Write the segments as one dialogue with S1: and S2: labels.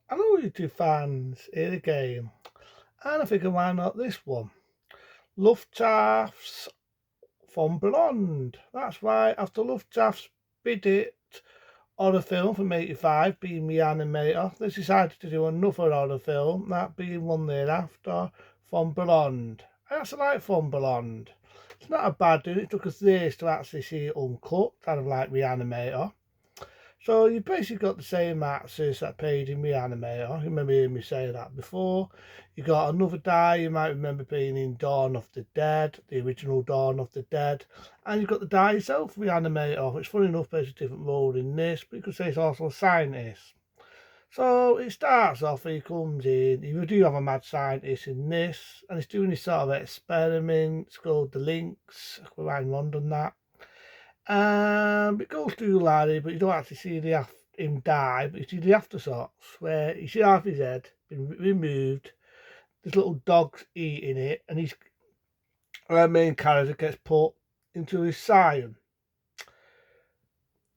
S1: Hello, YouTube fans, here again. And I figure why not this one? Luftraft's from Blonde. That's right, after Luftraft's bid it horror film from 85 being Reanimator, they decided to do another horror film, that being one thereafter, from Blonde. I actually like From Blonde. It's not a bad one, it took us years to actually see it uncut, kind of like Reanimator. So you basically got the same actors that played in Reanimator. You remember hearing me say that before. You got another guy you might remember being in Dawn of the Dead, the original Dawn of the Dead. And you've got the guy himself, Reanimator, which funny enough plays a different role in this, but you could say he's also a scientist. So it starts off, he comes in, you do have a mad scientist in this, and he's doing this sort of experiment, it's called the Lynx, Ryan London that. It goes through Larry, but you don't actually see him die, but you see the aftershots where you see half his head been removed. This little dog's eating it, and our main character gets put into his scion.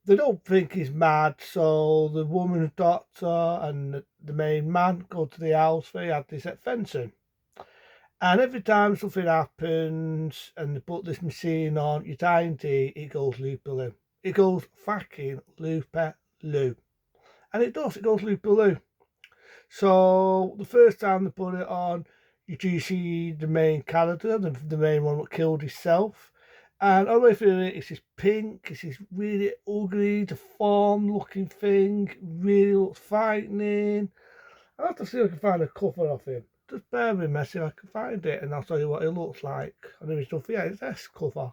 S1: They don't think he's mad, so the woman doctor and the main man go to the house where he had this at fencing. And every time something happens and they put this machine on, you're dying to eat, it goes loop-a-loo. It goes fucking loop-a-loo. And it does, it goes loop-a-loo. So the first time they put it on, you do see the main character, the main one that killed himself. And all the way through it, it's this pink, it's this really ugly, deformed looking thing, really looks frightening. I'll have to see if I can find a cover of him. Just bear with me, see if I can find it, and I'll tell you what it looks like. And the original VHS cover.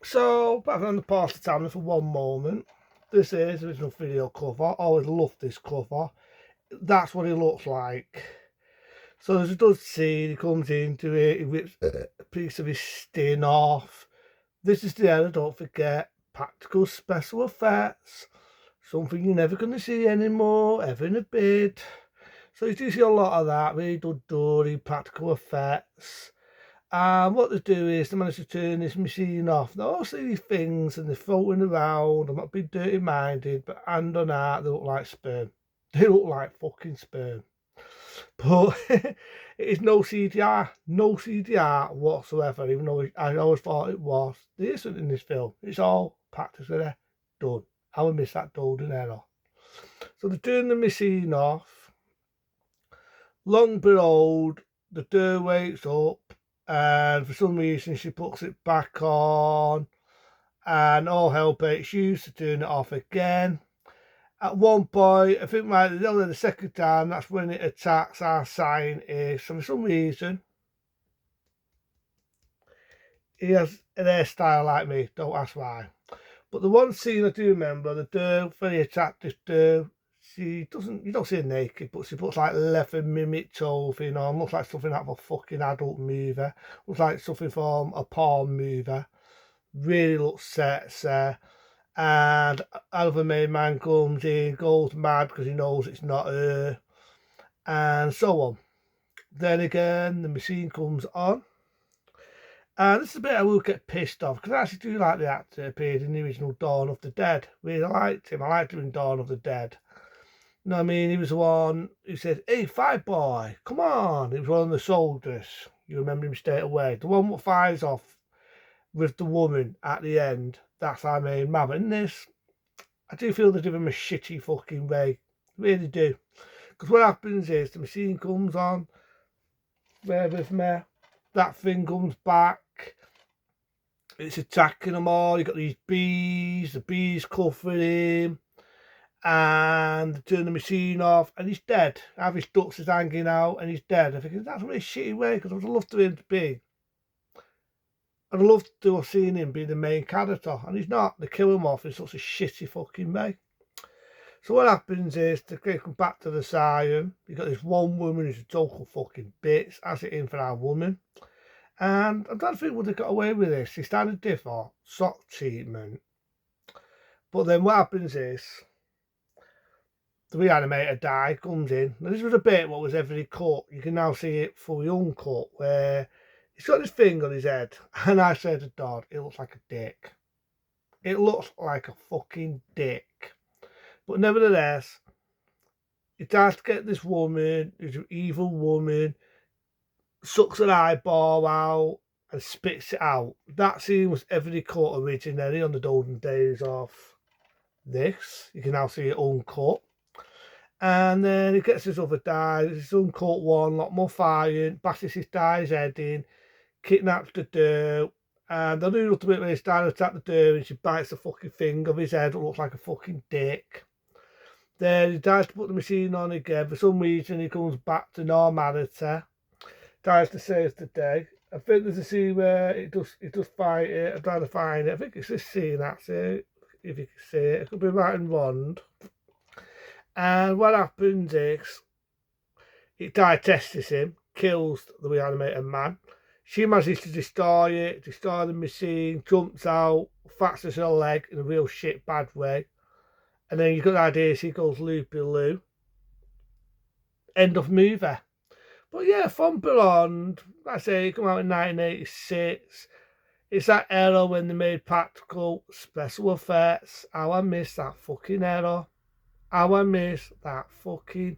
S1: So, back on the party time for one moment. This is the original video cover. I always loved this cover. That's what it looks like. So as it does see, he comes into it, he rips a piece of his skin off. This is the era, don't forget, practical special effects. Something you're never going to see anymore, ever in a bit. So you do see a lot of that, really dory practical effects. And what they do is they manage to turn this machine off. Now, I see these things and they're floating around. I'm not being dirty minded, but hand on heart, they look like sperm. They look like fucking sperm. But it is no CGI, no CGI whatsoever, even though I always thought it was. There isn't in this film. It's all practically done. I would miss that golden error. So they turn the machine off. Long behold, the door wakes up, and for some reason she puts it back on, and all hell breaks loose to turn it off again. At one point, I think right, the second time, that's when it attacks our scientist. So for some reason, he has an hairstyle like me. Don't ask why. But the one scene I do remember, the girl, very attractive girl, she doesn't, you don't see her naked, but she puts like leather mimic clothing on. Looks like something out of a fucking adult movie. Looks like something from a porn movie. Really looks sexy. And Oliver main man comes in, goes mad because he knows it's not her, and so on. Then again, the machine comes on. And this is a bit I will get pissed off because I actually do like the actor who appeared in the original Dawn of the Dead. Really liked him. I liked him in Dawn of the Dead. You know what I mean? He was the one who said, "Hey, fight boy, come on." He was one of the soldiers. You remember him straight away. The one that fires off with the woman at the end. That's our main man. In this, I do feel they give him a shitty fucking way. Really do. Because what happens is the machine comes on, bear with me, that thing comes back, it's attacking them all. You've got these bees, the bees covering him, and they turn the machine off, and he's dead. Half his ducts is hanging out, and he's dead. I think that's a really shitty way, because I would love to him to be. I'd love to have seen him be the main character, and he's not. They kill him off in such a shitty fucking way. So what happens is they come back to the Scion. You've got this one woman who's a total fucking bitch, has it in for our woman. And I don't think would have got away with this. They started differ sock treatment. But then what happens is the reanimator die comes in. Now this was a bit what was heavily cut. You can now see it fully uncut where he's got this thing on his head. And I said to Dodd, it looks like a dick. It looks like a fucking dick. But nevertheless, he tries to get this woman, who's an evil woman, sucks her eyeball out and spits it out. That scene was heavily cut originally on the golden days of this. You can now see it uncut. And then he gets his other die, his uncut one, a lot more firing, bashes his die's head in, kidnaps the doe, and I do love the bit when he's trying to attack the doe and she bites the fucking thing of his head, it looks like a fucking dick. Then he tries to put the machine on again. For some reason, he comes back to normality. Tries to save the day. I think there's a scene where it does fight it. I'm trying to find it. I think it's this scene, that's it. If you can see it. It could be right and wrong. And what happens is, it digestes him, kills the reanimated man. She manages to destroy it, destroy the machine, jumps out, fractures her leg in a real shit bad way. And then you've got the idea she goes loopy-loo. End of movie. But yeah, From Beyond, like I say, it came out in 1986. It's that era when they made practical special effects. How I miss that fucking era. How I miss that fucking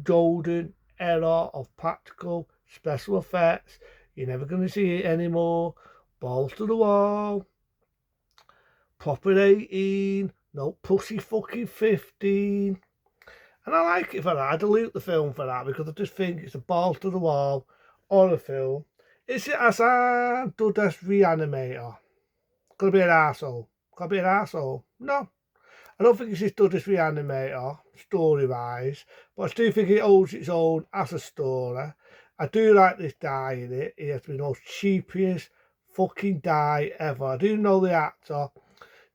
S1: golden era of practical special effects. You're never going to see it anymore. Balls to the wall. Proper 18. No pussy fucking 15. And I like it for that. I dilute the film for that because I just think it's a balls to the wall horror film. Is it as good as Reanimator? Could it be an arsehole? Could it be an arsehole? No. I don't think it's as good as Reanimator, story-wise. But I do think it holds its own as a story. I do like this die in it. He has to be the most cheapest fucking die ever. I do know the actor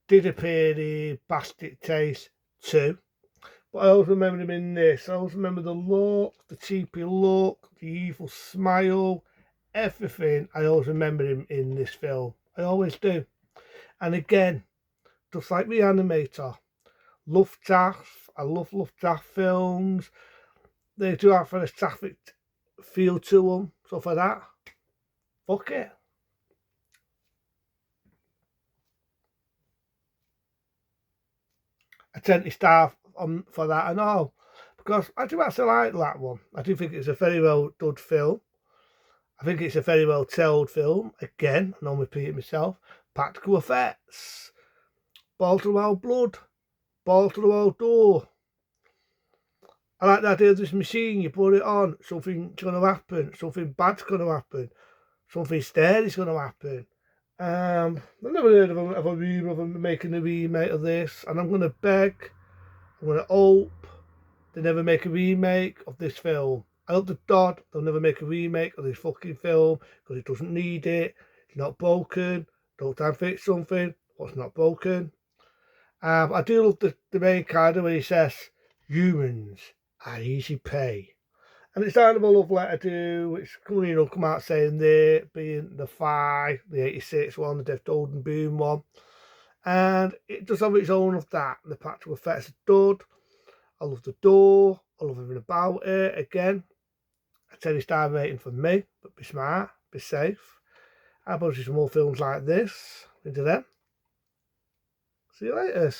S1: did appear in Basket Taste 2. But I always remember him in this. I always remember the look, the cheapy look, the evil smile, everything. I always remember him in this film. I always do. And again, just like Reanimator, Luftwaffe, I love Luftwaffe films. They do have a traffic feel to them. So for that, fuck it. I tend to starve for that and all. Because I do actually like that one. I do think it's a very well done film. I think it's a very well told film. Again, I know I'm repeating myself. Practical effects. Ball to the wall blood. Ball to the wall door. I like the idea of this machine. You put it on. Something's going to happen. Something bad's going to happen. Something scary is going to happen. I've never heard of a rumour of them making a remake of this. And I'm going to beg, I'm going to hope they never make a remake of this film. I hope to God they'll never make a remake of this fucking film because it doesn't need it. It's not broken. Don't try and fix something what's not broken. I do love the main character where he says, humans are easy prey. And it's kind of a love letter to, it's come out saying there, being the 5, the 86 one, the Death Golden Boom one. And it does have its own of that. The practical effects are good. I love the door. I love everything about it. Again, a 10-star rating for me, but be smart, be safe. I'll probably see some more films like this into them. See you later.